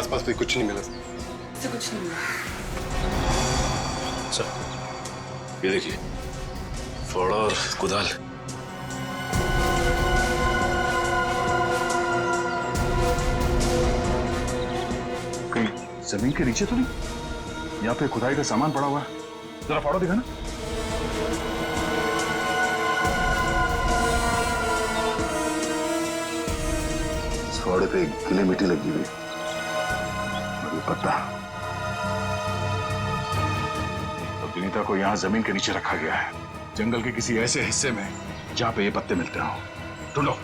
आसपास भी कुछ नहीं मिला। से कुछ नहीं मिला सर, ये देखिए फावड़ा और कुदाल। कहीं जमीन के नीचे तो नहीं? यहाँ पे खुदाई का सामान पड़ा हुआ है, जरा फावड़ा दिखा ना। इस फावड़े पे गीली मिट्टी लगी हुई और ये पत्ता। तो विनीता को यहाँ जमीन के नीचे रखा गया है, जंगल के किसी ऐसे हिस्से में जहाँ पे ये पत्ते मिलते हो। ढूंढो,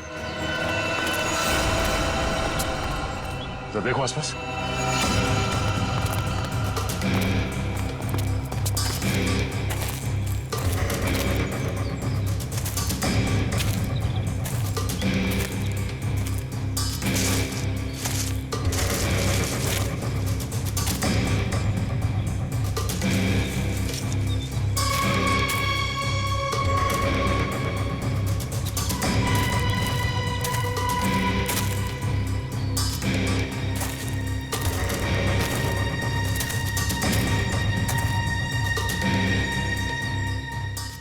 तो देखो आसपास।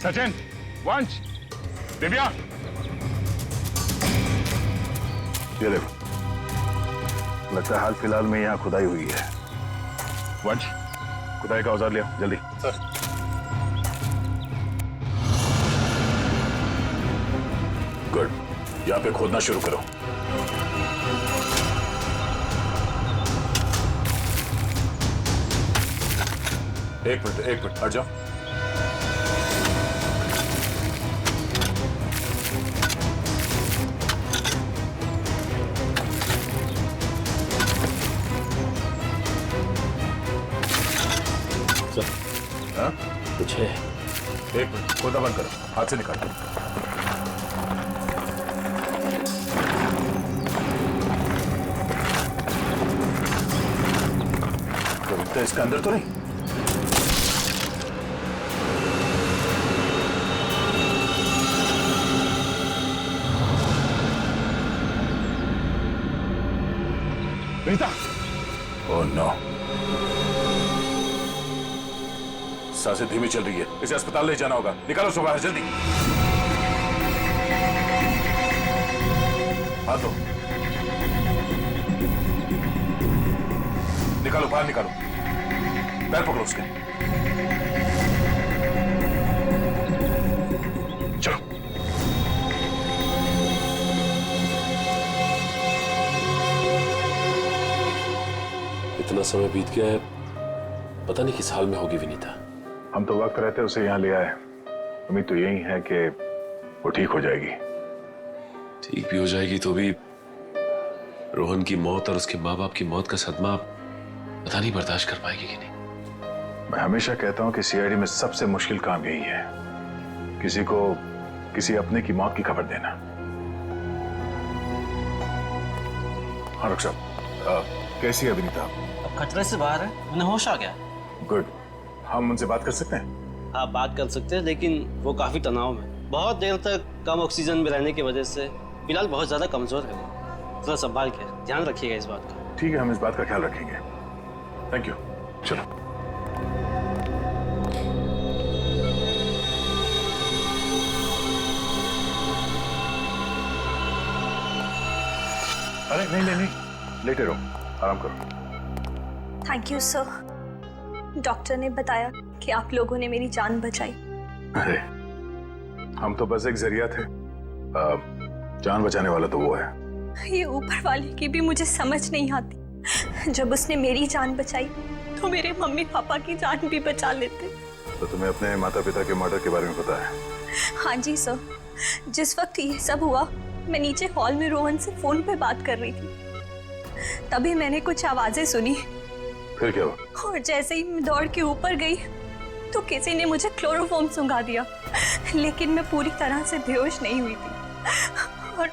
सचिन, वंश, दिव्या, ये देखो, लगता है हाल फिलहाल में यहाँ खुदाई हुई है। वंश, खुदाई का औजार लिया जल्दी। सर। गुड, यहाँ पे खोदना शुरू करो। एक मिनट हट जाओ। हाँ? कुछ है। एक मिनट, खोदा बंद करो, हाथ से निकालो। तो इसके अंदर तो नहीं? विनीता! ओह नो, सांसें धीमी चल रही है, इसे अस्पताल ले जाना होगा। निकालो उसको बाहर जल्दी। हाथ दो, निकालो बाहर, निकालो। पैर पकड़ो उसके। चलो। इतना समय बीत गया है, पता नहीं किस हाल में होगी विनीता। हम तो वक्त रहते उसे यहाँ ले आए, उम्मीद तो यही है कि वो ठीक हो जाएगी। ठीक भी हो जाएगी तो भी रोहन की मौत और उसके माँ बाप की मौत का सदमा पता नहीं बर्दाश्त कर पाएगी कि नहीं। मैं हमेशा कहता हूँ कि सीआईडी में सबसे मुश्किल काम यही है, किसी को किसी अपने की मौत की खबर देना। हाँ डॉक्टर साहब, कैसी है विनीता? अब खतरे से बाहर है, उन्हें होश आ गया। गुड, हम उनसे बात कर सकते हैं? हाँ बात कर सकते हैं, लेकिन वो काफी तनाव में, बहुत देर तक कम ऑक्सीजन में रहने की वजह से फिलहाल बहुत ज्यादा कमजोर है वो। थोड़ा संभाल के ध्यान रखिएगा इस बात का। ठीक है, हम इस बात का ख्याल रखेंगे। Thank you. चलो। अरे नहीं, लेटे रहो, आराम करो। Thank you sir. डॉक्टर ने बताया कि आप लोगों ने मेरी जान बचाई। अरे हम तो बस एक जरिया थे, जान बचाने वाला तो वो है। ये ऊपर वाले की भी मुझे समझ नहीं आती। जब उसने मेरी जान बचाई तो मेरे मम्मी पापा की जान भी बचा लेते। तो तुम्हें अपने माता पिता के मर्डर के बारे में पता है? हाँ जी सर, जिस वक्त ये सब हुआ मैं नीचे हॉल में रोहन से फोन पे बात कर रही थी, तभी मैंने कुछ आवाजें सुनी। फिर क्या हुआ? और जैसे ही मैं दौड़ के ऊपर गई तो किसी ने मुझे क्लोरोफॉर्म सुंघा दिया, लेकिन मैं पूरी तरह से बेहोश नहीं हुई थी। और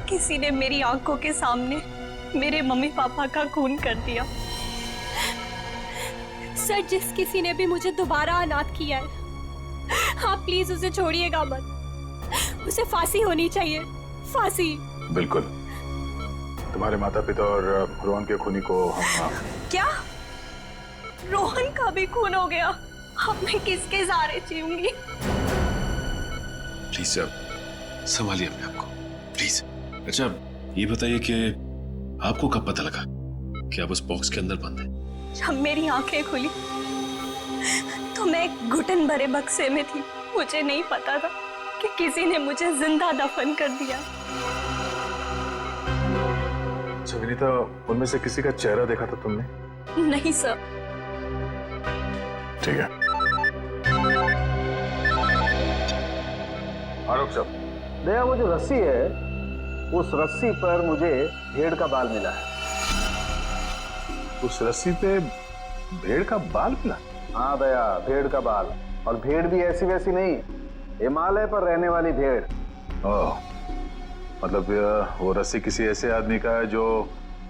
किसी ने मेरी आंखों के सामने मेरे मम्मी पापा का खून कर दिया। सर, जिस किसी ने भी मुझे दोबारा अनाथ किया है, आप प्लीज उसे छोड़िएगा मत। उसे फांसी होनी चाहिए, फांसी। बिल्कुल, तुम्हारे माता पिता और रोहन के खूनी को हम क्या रोहन का भी खून हो गया? अब मैं किसके सहारे जीऊंगी? प्लीज सर, संभालिए अपने आप को, प्लीज। अच्छा, ये बताइए कि आपको कब पता लगा कि आप उस बॉक्स के अंदर बंद हैं? जब मेरी आंखें खुली तो मैं एक घुटन भरे बक्से में थी। मुझे नहीं पता था कि किसी ने मुझे जिंदा दफन कर दिया। अच्छा विनीता, उनमें से किसी का चेहरा देखा था तुमने? नहीं सर। ठीक है। आरोप साहब, दया, वो जो रस्सी है, उस रस्सी पर मुझे भेड़ का बाल मिला है। उस रस्सी पे भेड़ का बाल मिला? हाँ दया, भेड़ का बाल। और भेड़ भी ऐसी वैसी नहीं, हिमालय पर रहने वाली भेड़। ओह, मतलब वो रस्सी किसी ऐसे आदमी का है जो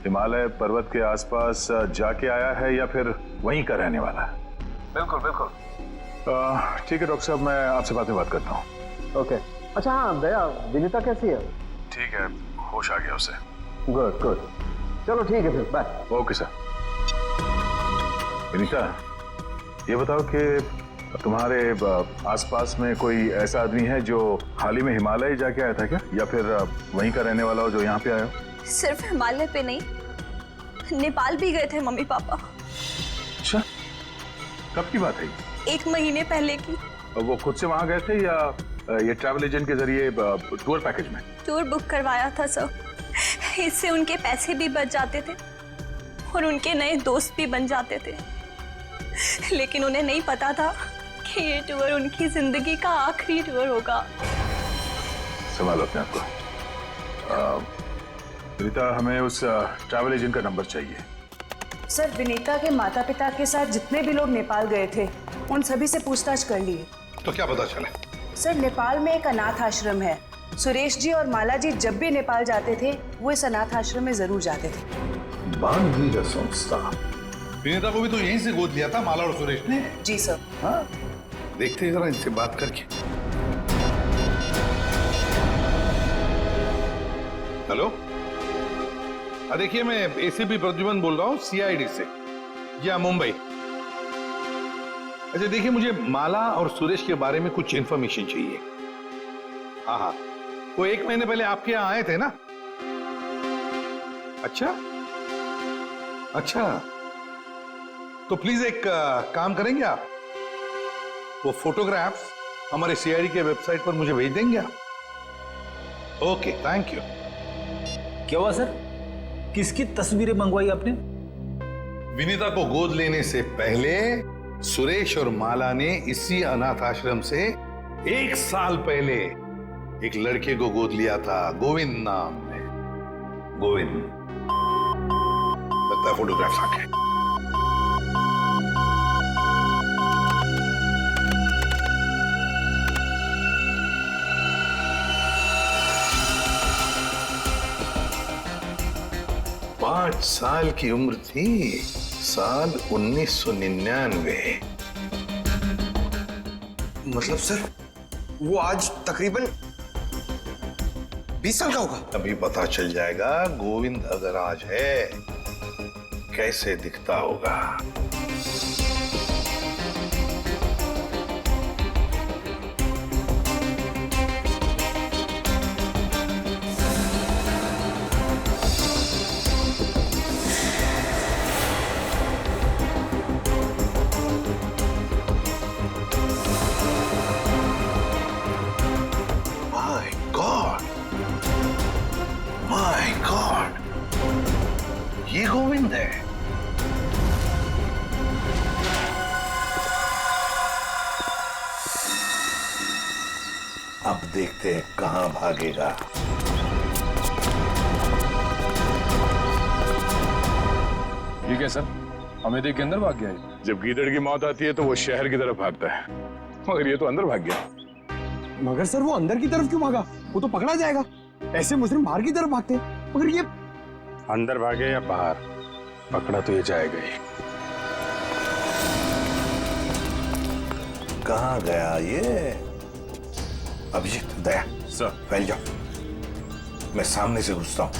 हिमालय पर्वत के आसपास जाके आया है या फिर वहीं का रहने वाला है? बिल्कुल बिल्कुल। ठीक है डॉक्टर साहब, मैं आपसे बाद में बात करता हूँ। ओके। अच्छा हाँ दया, विनीता कैसी है? ठीक है, होश आ गया उसे। Good good. चलो ठीक है फिर, बाय। Okay sir. विनीता, ये बताओ कि तुम्हारे आसपास में कोई ऐसा आदमी है जो हाल ही में हिमालय जाके आया था क्या, या फिर वहीं का रहने वाला हो जो यहाँ पे आया हो? सिर्फ हिमालय पे नहीं, नेपाल भी गए थे मम्मी पापा। अच्छा, कब की बात है? 1 महीने पहले की। वो खुद से वहां गए थे या ये ट्रैवल एजेंट के जरिए टूर पैकेज में? टूर बुक करवाया था सर। इससे उनके पैसे भी बच जाते थे और उनके नए दोस्त भी बन जाते थे। लेकिन उन्हें नहीं पता था कि ये टूर उनकी जिंदगी का आखिरी टूर होगा। संभालो अपने आप को। रीता, हमें उस ट्रैवल एजेंट का नंबर चाहिए। सर, विनीता के माता पिता के साथ जितने भी लोग नेपाल गए थे उन सभी से पूछताछ कर लिए। तो क्या पता चला? सर, नेपाल में एक अनाथ आश्रम है। सुरेश जी और माला जी जब भी नेपाल जाते थे वो इस अनाथ आश्रम में जरूर जाते थे। बानवीर संस्था। विनीता को भी तो यहीं से गोद लिया था माला और सुरेश ने। जी सर। हाँ, देखते हैं जरा इनसे बात करके। हेलो, देखिए मैं एसीपी प्रद्युमन बोल रहा हूँ सीआईडी से। जी हाँ, मुंबई। अच्छा देखिए, मुझे माला और सुरेश के बारे में कुछ इंफॉर्मेशन चाहिए। हाँ हाँ, वो 1 महीने पहले आपके यहाँ आए थे ना? अच्छा अच्छा, तो प्लीज एक काम करेंगे आप, वो फोटोग्राफ्स हमारे सीआईडी के वेबसाइट पर मुझे भेज देंगे आप? Okay, thank you. क्या हुआ सर? किसकी तस्वीरें मंगवाई आपने? विनीता को गोद लेने से पहले सुरेश और माला ने इसी अनाथ आश्रम से 1 साल पहले एक लड़के को गोद लिया था, गोविंद नाम में। गोविंद, लगता है फोटोग्राफ्स आ गए। पांच साल की उम्र थी, साल 1999। मतलब सर, वो आज तकरीबन 20 साल का होगा। अभी पता चल जाएगा गोविंद अगर आज है कैसे दिखता होगा। माय गॉड, ये गोविंद है। अब देखते हैं कहां भागेगा। ठीक है सर, हमें देख के अंदर भाग गया है। जब गीदड़ की मौत आती है तो वो शहर की तरफ भागता है, मगर ये तो अंदर भाग गया। मगर सर, वो अंदर की तरफ क्यों भागा? वो तो पकड़ा जाएगा। ऐसे मुजरिम बाहर की तरफ भागते हैं, मगर ये अंदर भागे या बाहर, पकड़ा तो ये जाएगा ही। कहां गया ये? अभिजीत, दया सर, फैल जाओ, मैं सामने से घुसता हूं।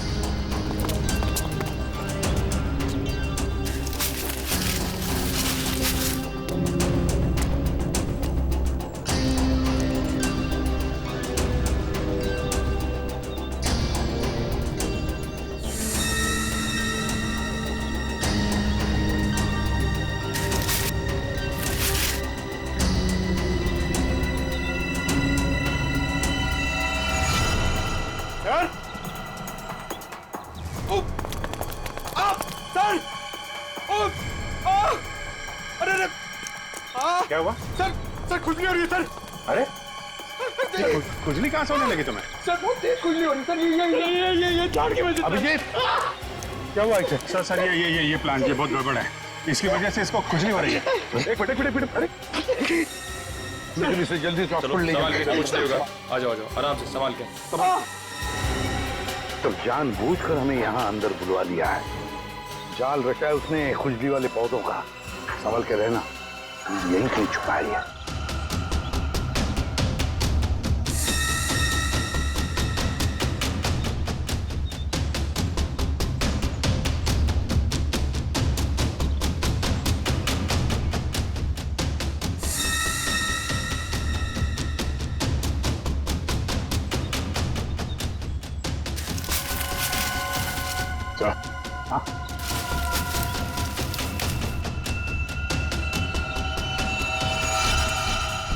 खुजली कहाँ से होने लगी तुम्हें? सर बहुत तेज खुजली हो रही सर, ये झाड़ की वजह से। अभिजीत क्या हुआ इसे? सर सर ये प्लांट ये बहुत गड़बड़ है, इसकी वजह से इसको खुजली हो रही है। एक मिनट अरे लेकिन इसे जल्दी से हॉस्पिटल ले सवाल जाओ। क्या कुछ नहीं होगा, आ जाओ आराम से। सवाल क्या? तो जानबूझकर हमें यहाँ अंदर बुलवा लिया है, जाल रचा है उसने खुजली वाले पौधों का। संभल के रहना, यही कहीं छुपा है।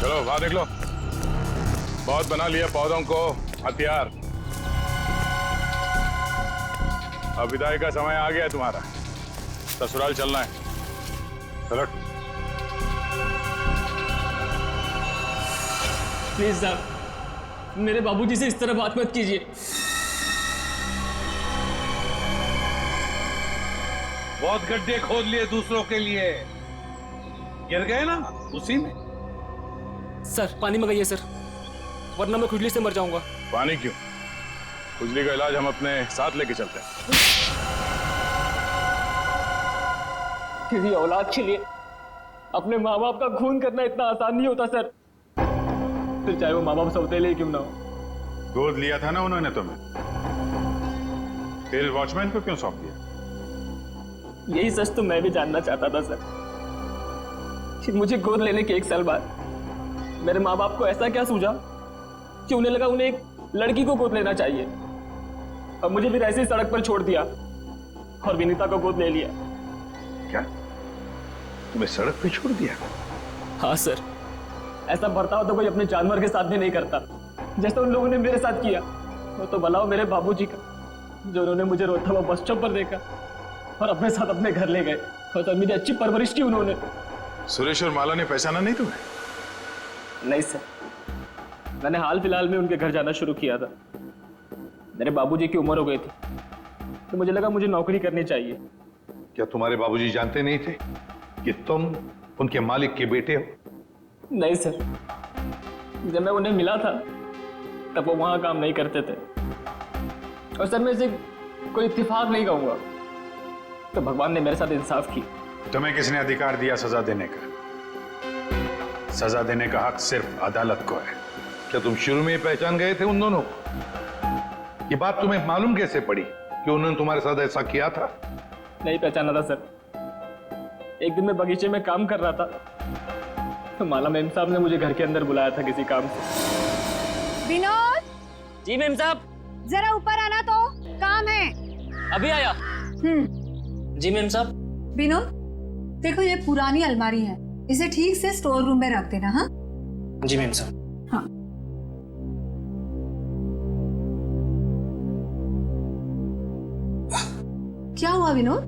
चलो बाहर देख लो, बहुत बना लिया पौधों को हथियार। अब विदाई का समय आ गया है तुम्हारा, ससुराल चलना है। चलो प्लीज साहब, मेरे बाबूजी से इस तरह बात मत कीजिए। बहुत गड्ढे खोद लिए दूसरों के लिए, गिर गए ना उसी में। सर पानी मंगाइए सर, वरना मैं खुजली से मर जाऊंगा। पानी क्यों? खुजली का इलाज हम अपने साथ लेके चलते हैं। किसी औलाद के लिए अपने माँ बाप का खून करना इतना आसान नहीं होता सर, फिर चाहे वो माँ बाप सौतेले क्यों ना हो। गोद लिया था ना उन्होंने तुम्हें, फिर वॉचमैन को क्यों सौंप दिया? यही सच तो मैं भी जानना चाहता था सर, कि मुझे गोद लेने के 1 साल बाद मेरे माँ बाप को ऐसा क्या सूझा कि उन्हें लगा उन्हें एक लड़की को गोद लेना चाहिए, और मुझे फिर ऐसे ही सड़क पर छोड़ दिया और विनीता को गोद ले लिया। क्या तुम्हें सड़क पे छोड़ दिया? हाँ सर, ऐसा बर्ताव तो कोई अपने जानवर के साथ भी नहीं करता, जैसा उन लोगों ने मेरे साथ किया। वो तो भला हो मेरे बाबूजी का, जो उन्होंने मुझे रोता हुआ बस स्टॉप पर देखा और अपने साथ अपने घर ले गए, और तब मेरी अच्छी परवरिश की उन्होंने। सुरेश और माला ने पहचाना नहीं तुम्हें? नहीं सर, मैंने हाल फिलहाल में उनके घर जाना शुरू किया था। मेरे बाबूजी की उम्र हो गई थी, तो मुझे लगा मुझे नौकरी करनी चाहिए। क्या तुम्हारे बाबूजी जानते नहीं थे कि तुम उनके मालिक के बेटे हो? नहीं सर, जब मैं उन्हें मिला था तब वो वहां काम नहीं करते थे, और सर मैं इसे कोई इत्तेफाक नहीं कहूंगा, तो भगवान ने मेरे साथ इंसाफ की। तुम्हें किसने अधिकार दिया सजा देने का? सजा देने का हक सिर्फ अदालत को है। क्या तुम शुरू में ही पहचान गए थे उन दोनों को? ये बात तुम्हें मालूम कैसे पड़ी कि उन्होंने तुम्हारे साथ ऐसा किया था? नहीं पहचाना था सर। एक दिन मैं बगीचे में काम कर रहा था, तो माला मैम साहब ने मुझे घर के अंदर बुलाया था किसी काम से। विनोद! जी मैम साहब। जरा ऊपर आना, तो काम है। अभी आया। जी मैम साहब। विनोद, देखो ये पुरानी अलमारी है, इसे ठीक से स्टोर रूम में रख देना। हाँ जी मैम साहब। हाँ। क्या हुआ विनोद,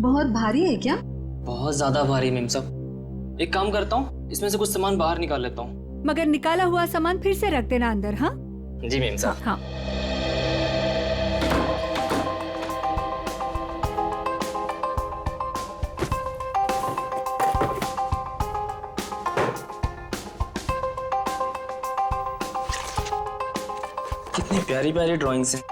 बहुत भारी है क्या? बहुत ज्यादा भारी मैम साहब। एक काम करता हूँ, इसमें से कुछ सामान बाहर निकाल लेता हूँ। मगर निकाला हुआ सामान फिर से रख देना अंदर। हाँ जी मैम साहब। हाँ। कितनी प्यारी प्यारी ड्राइंग्स हैं।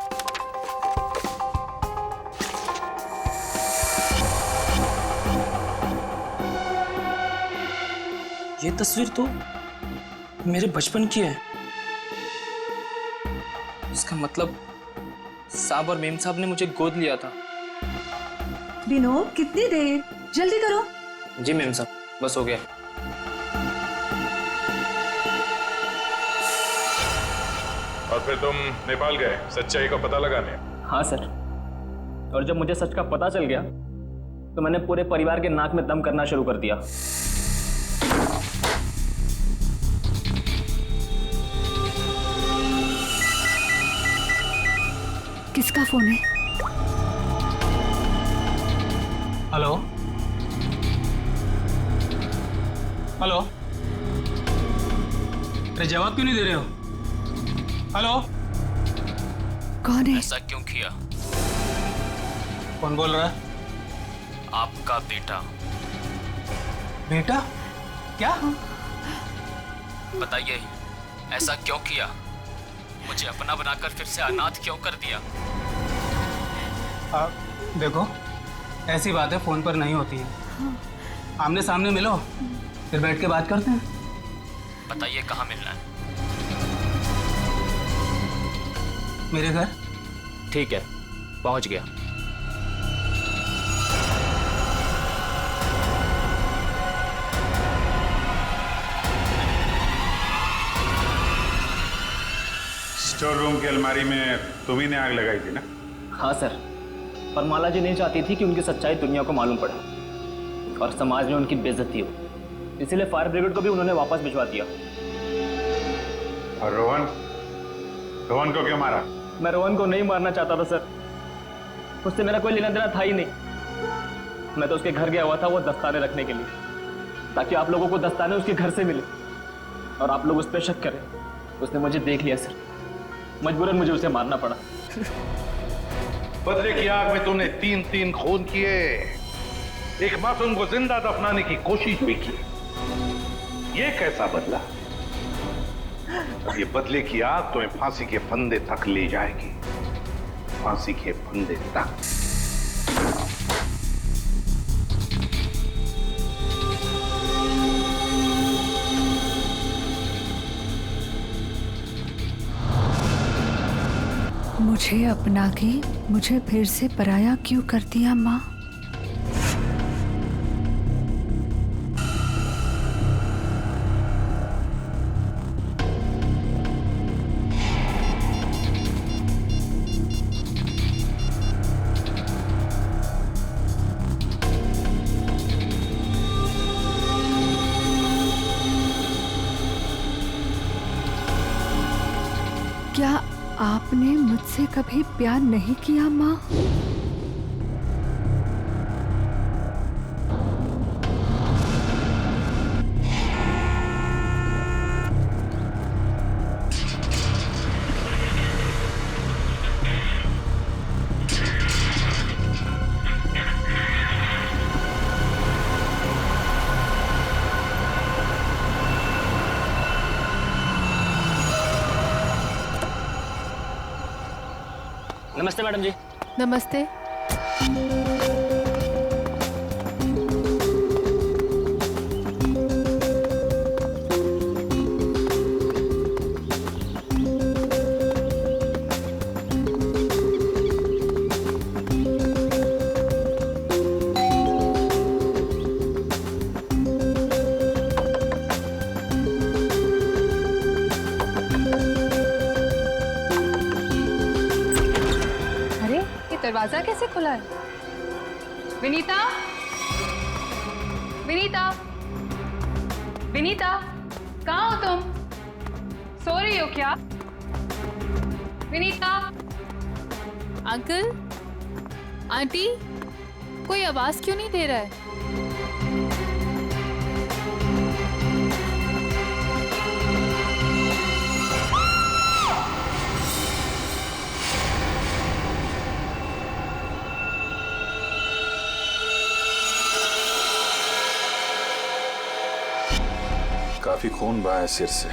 ये तस्वीर तो मेरे बचपन की है। इसका मतलब साहब और मेम साहब ने मुझे गोद लिया था। विनोद, कितनी देर, जल्दी करो। जी मेम साहब, बस हो गया। और फिर तुम नेपाल गए सच्चाई का पता लगाने? हाँ सर, और जब मुझे सच का पता चल गया तो मैंने पूरे परिवार के नाक में दम करना शुरू कर दिया। किसका फोन है? हेलो हेलो, अरे जवाब क्यों नहीं दे रहे हो? हेलो, कौन है? ऐसा क्यों किया? कौन बोल रहा है? आपका बेटा। बेटा? क्या? बताइए, ऐसा क्यों किया? मुझे अपना बनाकर फिर से अनाथ क्यों कर दिया? देखो, ऐसी बातें फोन पर नहीं होती है। आमने सामने मिलो, फिर बैठ के बात करते हैं। बताइए कहाँ मिलना है? मेरे घर। ठीक है, पहुंच गया। स्टोर रूम की अलमारी में तुम्ही ने आग लगाई थी ना? हाँ सर, पर माला जी नहीं चाहती थी कि उनकी सच्चाई दुनिया को मालूम पड़े और समाज में उनकी बेइज्जती हो, इसीलिए फायर ब्रिगेड को भी उन्होंने वापस भिजवा दिया। और रोहन? रोहन को क्यों मारा? मैं रोहन को नहीं मारना चाहता था सर, उससे मेरा कोई लेना देना था ही नहीं। मैं तो उसके घर गया हुआ था वो दस्ताने रखने के लिए, ताकि आप लोगों को दस्ताने उसके घर से मिले और आप लोग उस पर शक करें। उसने मुझे देख लिया सर, मजबूरन मुझे उसे मारना पड़ा। बदले की आग में तूने 3 खून किए, एक मासूम को जिंदा दफनाने की कोशिश भी की। ये कैसा बदला? ये बदले की आग तुम्हें फांसी के फंदे तक ले जाएगी, फांसी के फंदे तक। मुझे अपना के मुझे फिर से पराया क्यों कर दिया माँ? क्या आपने मुझसे कभी प्यार नहीं किया माँ? नमस्ते मैडम जी। नमस्ते। दरवाजा कैसे खुला है? विनीता, विनीता, विनीता, कहाँ हो तुम? सो रही हो क्या? विनीता। अंकल, आंटी, कोई आवाज क्यों नहीं दे रहा है? काफी खून बहा है सिर से,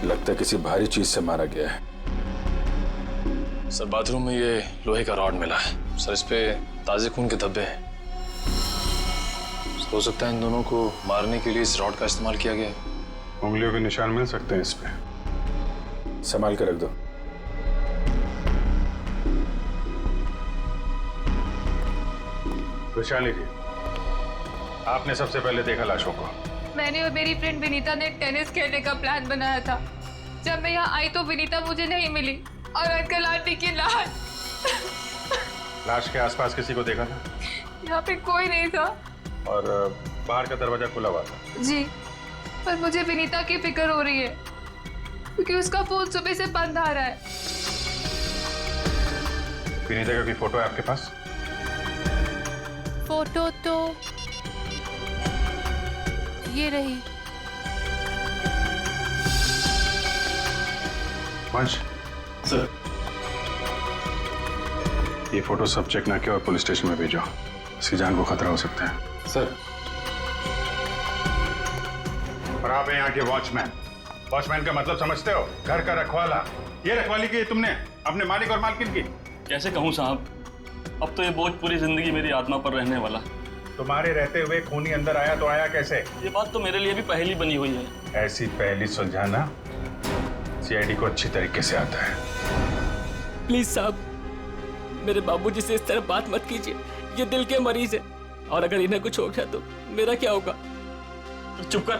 लगता है किसी भारी चीज से मारा गया है। सर बाथरूम में ये लोहे का रॉड मिला है सर, इस पे ताजे खून के धब्बे हैं। हो सकता है इन दोनों को मारने के लिए इस रॉड का इस्तेमाल किया गया है। उंगलियों के निशान मिल सकते हैं इस पे। संभाल के रख दो। वैशाली जी, आपने सबसे पहले देखा लाशों को? मैंने और मेरी फ्रेंड विनीता ने टेनिस खेलने का प्लान बनाया था। जब मैं यहाँ आई तो विनीता मुझे नहीं मिली और अंकल आंटी की लाश। लाश के आसपास किसी को देखा था? यहाँ पे कोई नहीं था। और बाहर का दरवाजा खुला हुआ था? जी, पर मुझे विनीता की फिक्र हो रही है क्योंकि उसका फोन सुबह से बंद आ रहा है। विनीता का कोई फोटो है आपके पास? फोटो तो ये रही। वंश सर, ये फोटो सब चेक ना किया और पुलिस स्टेशन में भेजो। इसकी जान को खतरा हो सकता है। सर। और आप हैं यहाँ के वॉचमैन। वॉचमैन का मतलब समझते हो? घर का रखवाला। ये रखवाली की तुमने अपने मालिक और मालकिन की। कैसे कहूँ साहब, अब तो ये बोझ पूरी जिंदगी मेरी आत्मा पर रहने वाला। तुम्हारे रहते हुए खूनी अंदर आया तो आया कैसे? ये बात तो मेरे लिए भी पहेली बनी हुई है। ऐसी पहेली सुलझाना सीआईडी को अच्छी तरीके से आता है। प्लीज साहब, मेरे बाबूजी से इस तरह बात मत कीजिए। ये दिल के मरीज है, और अगर इन्हें कुछ हो गया तो मेरा क्या होगा? तो चुप कर,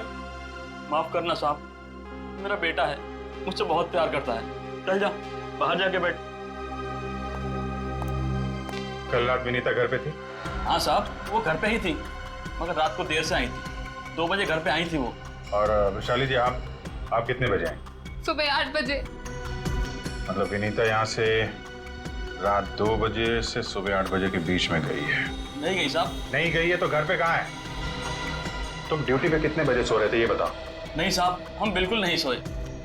माफ करना साहब, मेरा बेटा है, मुझसे बहुत प्यार करता है। चल जा, बाहर जाके बैठ। कल रात विनीता घर पे थी? हाँ साहब, वो घर पे ही थी, मगर रात को देर से आई थी। 2 बजे घर पे आई थी वो। और वैशाली जी, आप कितने बजे आई? सुबह 8 बजे। मतलब विनीता यहाँ से रात 2 बजे से सुबह 8 बजे के बीच में गई है? नहीं गई साहब। नहीं गई है तो घर पे कहाँ है? तुम ड्यूटी पे कितने बजे सो रहे थे ये बताओ। नहीं साहब, हम बिल्कुल नहीं सोए।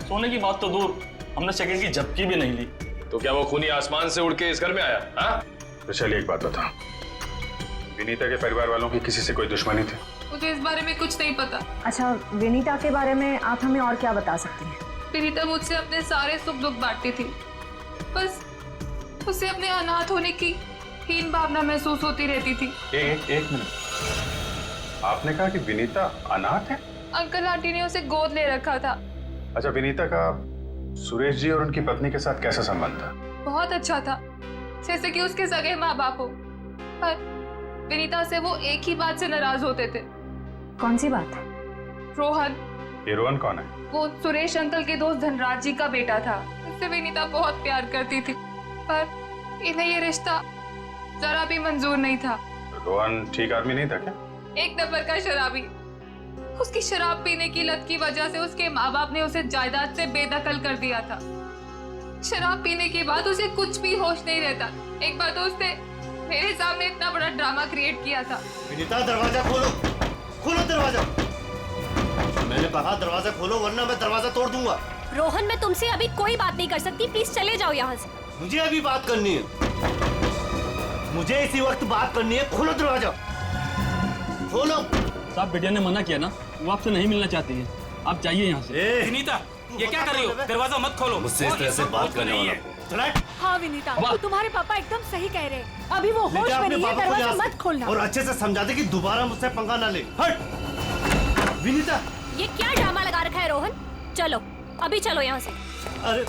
सोने की बात तो दूर, हमने सेकंड की झपकी भी नहीं ली। तो क्या वो खूनी आसमान से उड़ के इस घर में आया? हाँ? तो चलिए एक बात बताओ, विनीता के परिवार वालों की किसी से कोई दुश्मनी थी? मुझे इस बारे में कुछ नहीं पता। अच्छा, विनीता के बारे में आप हमें और क्या बता सकती हैं? विनीता मुझसे अपने सारे सुख दुख बांटती थी, बस उसे अपने अनाथ होने की हीन भावना महसूस होती रहती थी। एक मिनट, आपने कहा कि विनीता अनाथ है? अंकल आंटी ने उसे गोद ले रखा था। अच्छा, विनीता का सुरेश जी और उनकी पत्नी के साथ कैसा संबंध था? बहुत अच्छा था, जैसे कि उसके सगे माँ बाप हो। पर विनीता से वो एक ही बात से नाराज होते थे। कौन सी बात? रोहन। ये रोहन कौन है? वो सुरेश अंकल के दोस्त धनराज जी का बेटा था। उससे विनीता बहुत प्यार करती थी, पर इन्हें ये रिश्ता जरा भी मंजूर नहीं था। रोहन ठीक आदमी नहीं था क्या? एक नंबर का शराबी। उसकी शराब पीने की लत की वजह से उसके माँ बाप ने उसे जायदाद से बेदखल कर दिया था। शराब पीने के बाद उसे कुछ भी होश नहीं रहता। एक बार तो उसने मेरे सामने इतना बड़ा ड्रामा क्रिएट किया था। विनीता, दरवाजा खोलो, खोलो दरवाजा। मैंने कहा दरवाजा खोलो वरना मैं दरवाजा तोड़ दूंगा। रोहन, मैं तुमसे अभी कोई बात नहीं कर सकती, प्लीज चले जाओ यहाँ से। मुझे अभी बात करनी है, मुझे इसी वक्त बात करनी है। खोलो दरवाजा, खोलो। साहब, बिटिया ने मना किया ना, वो आपसे नहीं मिलना चाहती है, आप जाइए यहाँ से। विनीता, ये क्या कर रही हो? दरवाजा मत खोलो। मुझसे इस तरह से बात करने वाला को। हाँ विनीता, तो तुम्हारे पापा एकदम सही कह रहे हैं। अभी वो होश में नहीं है, दरवाजा मत खोलना। और अच्छे से समझा दे कि दोबारा मुझसे पंगा ना ले। हट विनीता। ये क्या ड्रामा लगा रखा है रोहन? चलो, अभी चलो यहाँ से। अरे,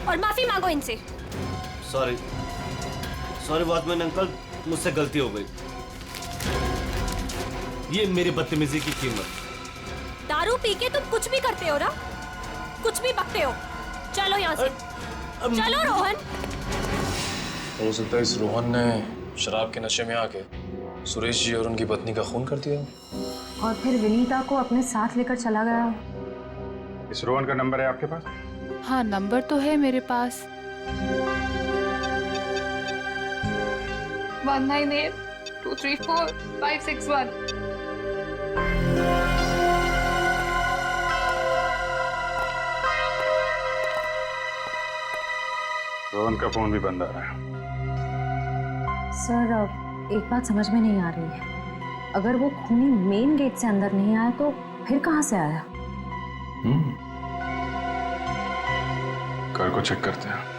और माफी मांगो इनसे। सॉरी वॉचमैन अंकल, मुझसे गलती हो गई। ये मेरी बदतमीजी की कीमत। दारू पी के तुम कुछ भी करते हो ना, कुछ भी बकते हो। चलो यहाँ से, चलो रोहन। हो सकता है इस रोहन ने शराब के नशे में आके सुरेश जी और उनकी पत्नी का खून कर दिया, और फिर विनीता को अपने साथ लेकर चला गया। इस रोहन का नंबर है आपके पास? हाँ, नंबर तो है मेरे पास। 198234 रोहन का फोन भी बंद आ रहा है। सर, अब एक बात समझ में नहीं आ रही है, अगर वो खूनी मेन गेट से अंदर नहीं आया तो फिर कहाँ से आया? घर को चेक करते हैं।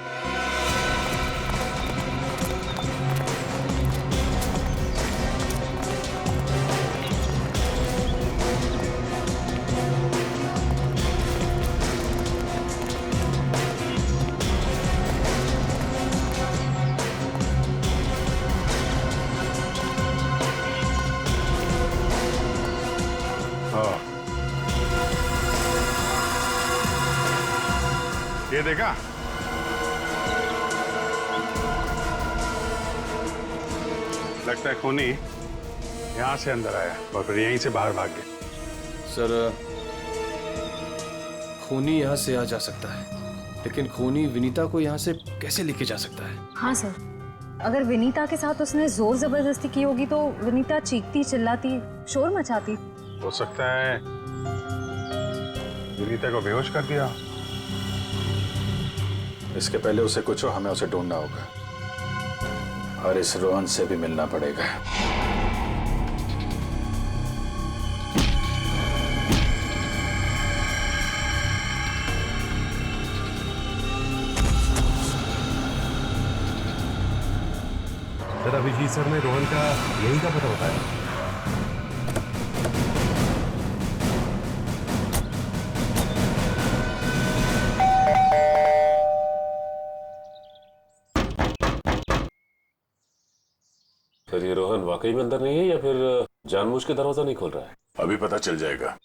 ये देखा? लगता है खूनी यहाँ से अंदर आया और फिर यहीं से बाहर भाग गया। सर, खूनी यहाँ से आ जा सकता है, लेकिन खूनी विनीता को यहाँ से कैसे लेके जा सकता है? हाँ सर, अगर विनीता के साथ उसने जोर जबरदस्ती की होगी तो विनीता चीखती चिल्लाती शोर मचाती। हो सकता है विनीता को बेहोश कर दिया। इसके पहले उसे कुछ हो, हमें उसे ढूंढना होगा और इस रोहन से भी मिलना पड़ेगा। सर अभिजीत सर ने रोहन का यही का पता बताया। सर ये रोहन वाकई में अंदर नहीं है या फिर जानबूझ के दरवाजा नहीं खोल रहा है? अभी पता चल जाएगा।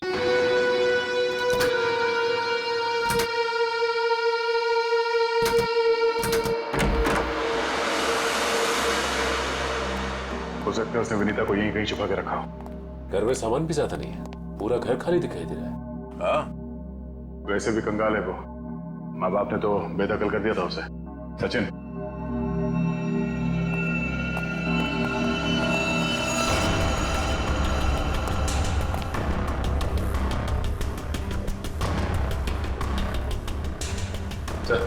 हो सकता है उसने विनीता को यहीं कहीं छुपा के रखा हो। घर में सामान भी ज्यादा नहीं है, पूरा घर खाली दिखाई दे रहा है। हाँ, वैसे भी कंगाल है वो। माँ बाप ने तो बेदखल कर दिया था उसे। सचिन, सर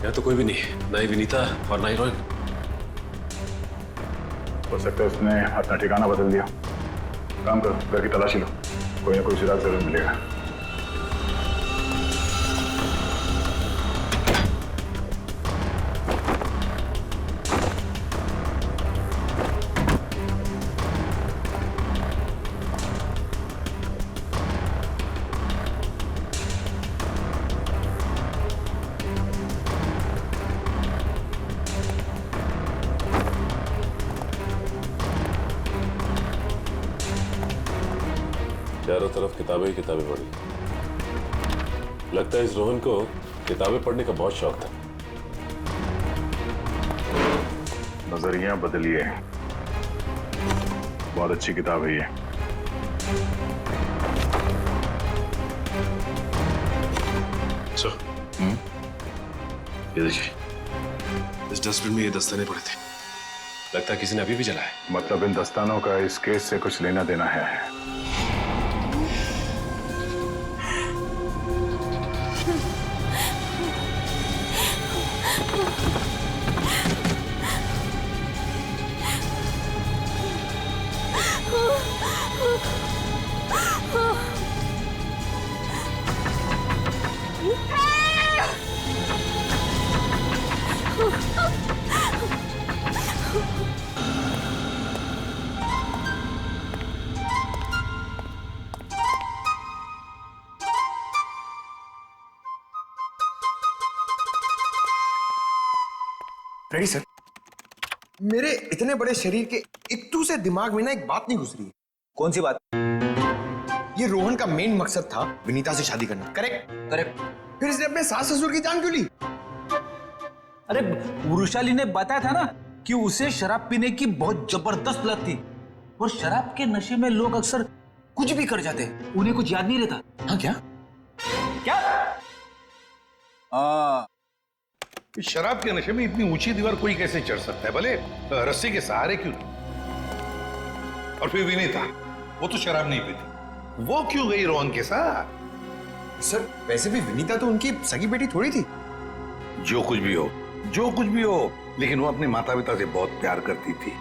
यहाँ तो कोई भी नहीं है, ना ही विनीता और ना ही रोहन। हो सकता है उसने अपना ठिकाना बदल दिया। काम करो, घर की तलाशी लो, कोई ना कोई सुराग जरूर मिलेगा। चारों तरफ किताबें ही किताबें पढ़ी। लगता है इस रोहन को किताबें पढ़ने का बहुत शौक था। नजरिया बदलिए, बहुत अच्छी किताब है ये। ये देखिए, इस डस्टबिन में ये दस्ताने पड़े थे। लगता है किसी ने अभी भी जलाया। मतलब इन दस्तानों का इस केस से कुछ लेना देना है। Ready sir. मेरे इतने बड़े शरीर के इत्तू से दिमाग में ना एक बात नहीं घुस रही है। कौन सी बात? ये रोहन का मेन मकसद था विनीता से शादी करना, करेक्ट? करेक्ट। फिर इसने अपने सास ससुर की जान क्यों ली? अरे वृषाली ने बताया था ना कि उसे शराब पीने की बहुत जबरदस्त लत थी और शराब के नशे में लोग अक्सर कुछ भी कर जाते हैं, उन्हें कुछ याद नहीं रहता। हाँ क्या? क्या? शराब के नशे में इतनी ऊंची दीवार कोई कैसे चढ़ सकता है, भले रस्सी के सहारे क्यों? और फिर विनीता, वो तो शराब नहीं पीती, वो क्यों गई रोहन के साथ? सर वैसे भी विनीता तो उनकी सगी बेटी थोड़ी थी। जो कुछ भी हो, जो कुछ भी हो, लेकिन वो अपने माता पिता से बहुत प्यार करती थी।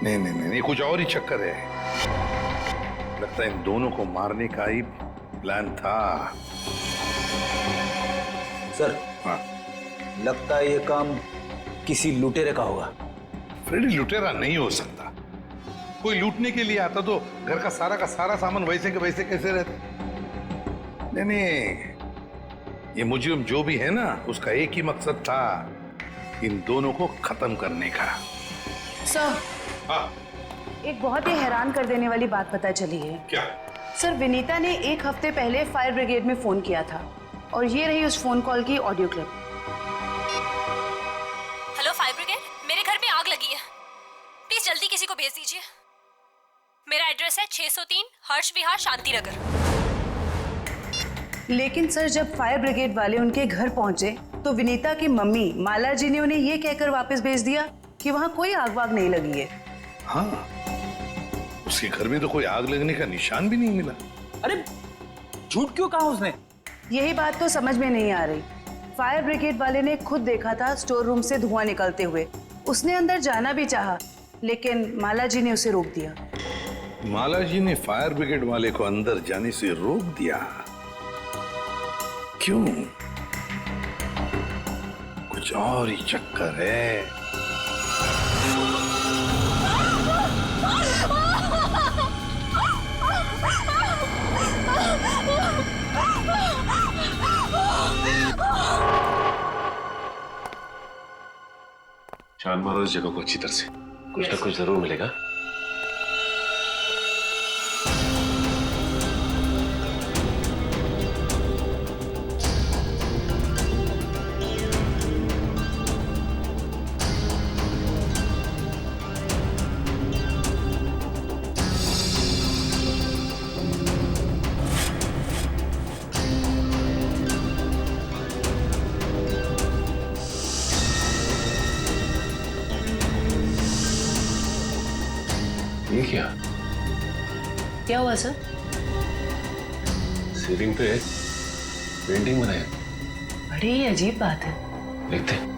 नहीं नहीं नहीं, नहीं कुछ और ही चक्कर है। लगता है इन दोनों को मारने का ही प्लान था। सर, हाँ, लगता है ये काम किसी लुटेरे का होगा। फ्रेडी लुटेरा नहीं हो सकता। कोई लूटने के लिए आता तो घर का सारा सामान वैसे के वैसे कैसे रहता? नहीं नहीं, ये मुजरिम जो भी है ना, उसका एक ही मकसद था, इन दोनों को खत्म करने का। सर, हाँ, एक बहुत ही हैरान कर देने वाली बात पता चली है। क्या? सर विनीता ने 1 हफ्ते पहले फायर ब्रिगेड में फोन किया था और ये रही उस फोन कॉल की audio clip. Hello fire brigade, मेरे घर में आग लगी है, प्लीज जल्दी किसी को भेज दीजिए। मेरा एड्रेस है 603 हर्ष विहार शांति नगर। लेकिन सर जब फायर ब्रिगेड वाले उनके घर पहुंचे तो विनीता की मम्मी माला जी ने उन्हें ये कहकर वापस भेज दिया कि वहां कोई आग वाग नहीं लगी है। हाँ, उसके घर में तो कोई आग लगने का निशान भी नहीं मिला। अरे झूठ क्यों कहा उसने? यही बात तो समझ में नहीं आ रही। फायर ब्रिगेड वाले ने खुद देखा था स्टोर रूम से धुआं निकलते हुए। उसने अंदर जाना भी चाहा, लेकिन माला जी ने उसे रोक दिया। माला जी ने फायर ब्रिगेड वाले को अंदर जाने से रोक दिया? क्यों? कुछ और ही चक्कर है। छान मारो इस जगह को अच्छी तरह से, कुछ ना कुछ जरूर मिलेगा। ये क्या हुआ सर? सीलिंग पे पेंटिंग बनाया। बड़ी ही अजीब बात है। देखते हैं।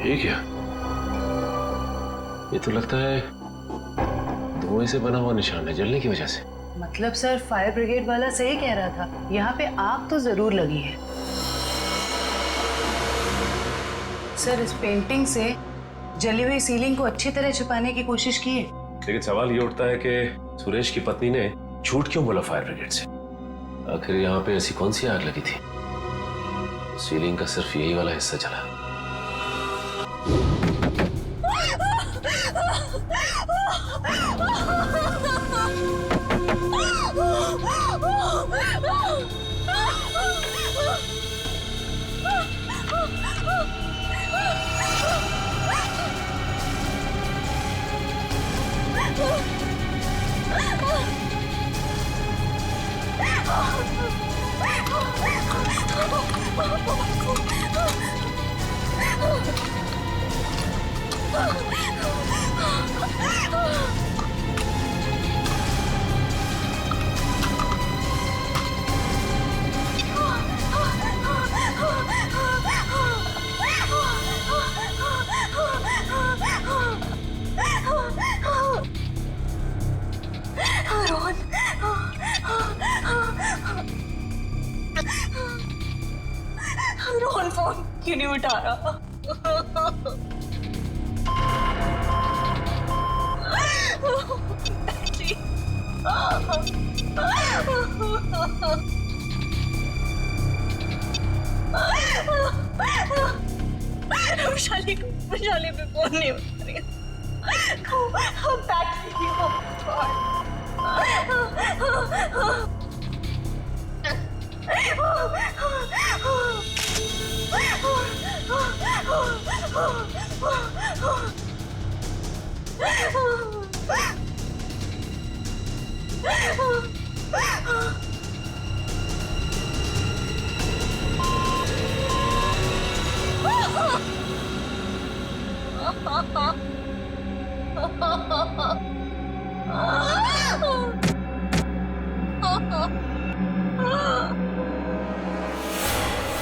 ये क्या? ये तो लगता है धुएं से बना हुआ निशान है, जलने की वजह से। मतलब सर फायर ब्रिगेड वाला सही कह रहा था, यहाँ पे आग तो जरूर लगी है। सर इस पेंटिंग से जली हुई सीलिंग को अच्छी तरह छुपाने की कोशिश की है। लेकिन सवाल ये उठता है कि सुरेश की पत्नी ने झूठ क्यों बोला फायर ब्रिगेड से? आखिर यहाँ पे ऐसी कौन सी आग लगी थी? सीलिंग का सिर्फ यही वाला हिस्सा जला। रोहन फोन क्यों नहीं उठा रहा? वैशाली पे फोन नहीं उठा रही। बैटरी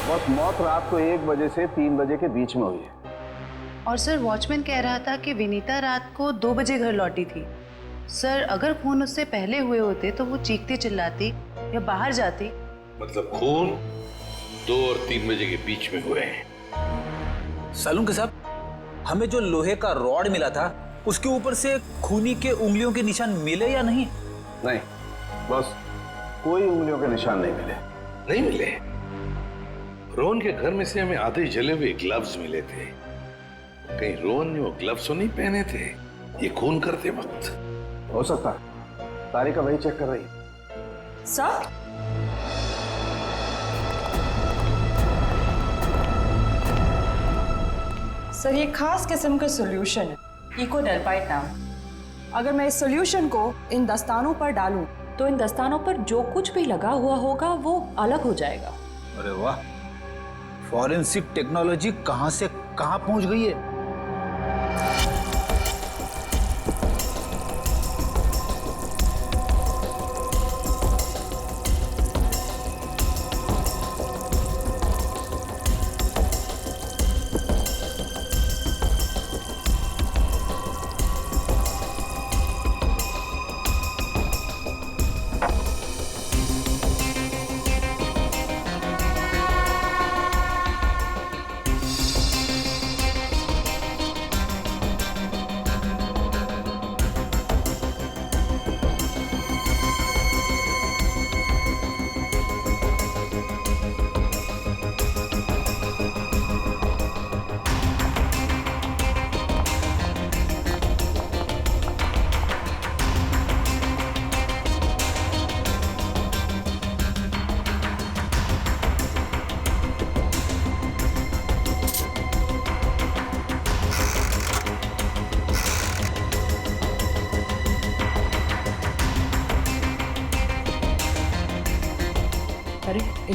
बस मौत रात को 1 बजे से 3 बजे के बीच में हुई है। और सर वॉचमैन कह रहा था कि विनीता रात को 2 बजे घर लौटी थी। सर अगर खून उससे पहले हुए होते तो वो चीखती चिल्लाती या बाहर जाती। मतलब खून 2 और 3 बजे के बीच में हुए हैं। सालून के साहब, हमें जो लोहे का रॉड मिला था उसके ऊपर से खूनी के उंगलियों के निशान मिले या नहीं? नहीं, बस कोई उंगलियों के निशान नहीं मिले। नहीं मिले? रोहन के घर में से हमें आधे जले हुए ग्लव्स मिले थे। कहीं रोहन ने वो ग्लव्स तो नहीं पहने थे ये खून करते वक्त? हो सकता है, तारिका वही चेक कर रही है। सर सर ये खास किस्म का सॉल्यूशन है, इकोडेल्पाइट नाम। अगर मैं इस सॉल्यूशन को इन दस्तानों पर डालूं तो इन दस्तानों पर जो कुछ भी लगा हुआ होगा वो अलग हो जाएगा। अरे वाह, फॉरेंसिक टेक्नोलॉजी कहां से कहां पहुंच गई है।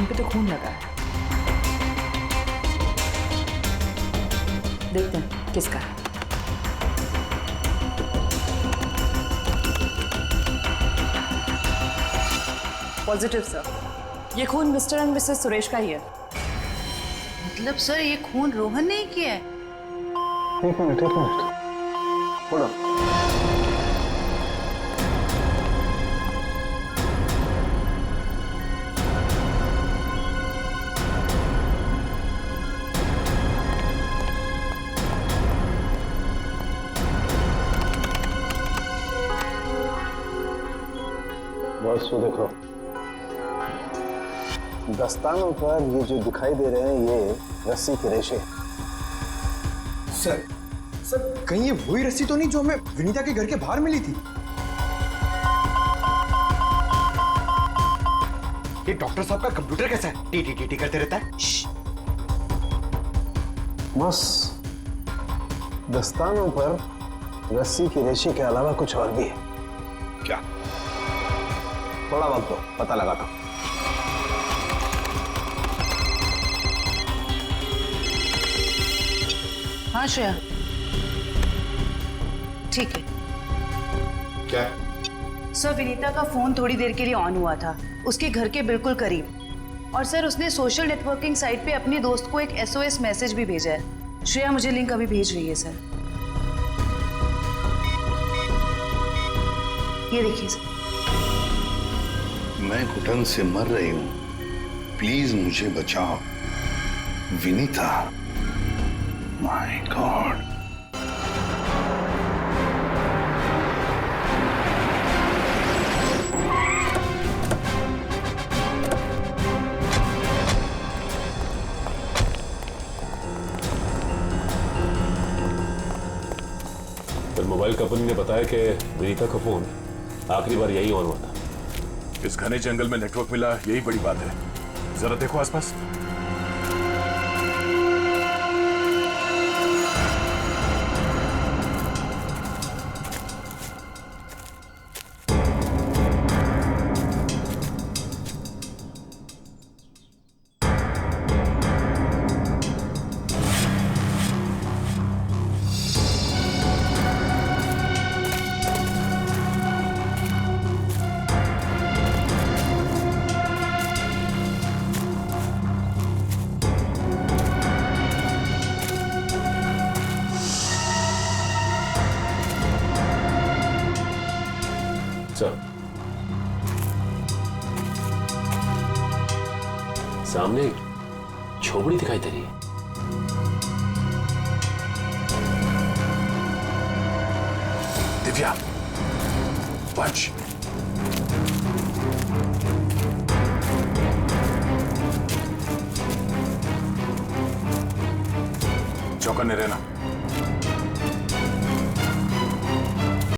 इन पे तो खून लगा है। देखते हैं किसका है। पॉजिटिव सर, ये खून मिस्टर एंड मिसेस सुरेश का ही है। मतलब सर ये खून रोहन ने ही किया है? एक मिनट होल्ड ऑन। बस वो देखो, दस्तानों पर ये जो दिखाई दे रहे हैं ये रस्सी के रेशे। सर कहीं ये वही रस्सी तो नहीं जो हमें विनीता के घर के बाहर मिली थी? ये डॉक्टर साहब का कंप्यूटर कैसा है? टी करते रहता है। बस दस्तानों पर रस्सी के रेशे के अलावा कुछ और भी है। क्या? थोड़ा वक्त दो, पता लगाता हूं। हाँ श्रेया, ठीक है। क्या? सर विनीता का फोन थोड़ी देर के लिए ऑन हुआ था, उसके घर के बिल्कुल करीब। और सर उसने सोशल नेटवर्किंग साइट पे अपने दोस्त को एक SOS मैसेज भी भेजा है। श्रेया मुझे लिंक अभी भेज रही है सर। ये देखिए सर। मैं घुटन से मर रही हूं, प्लीज मुझे बचाओ। Vinita, my God. फिर मोबाइल कंपनी ने बताया कि विनीता का फोन आखिरी बार यही ऑन हुआ था। इस घने जंगल में नेटवर्क मिला, यही बड़ी बात है। जरा देखो आसपास। सामने झोपड़ी दिखाई दे रही है। दिव्या, पंच। चौकन्ने रहना।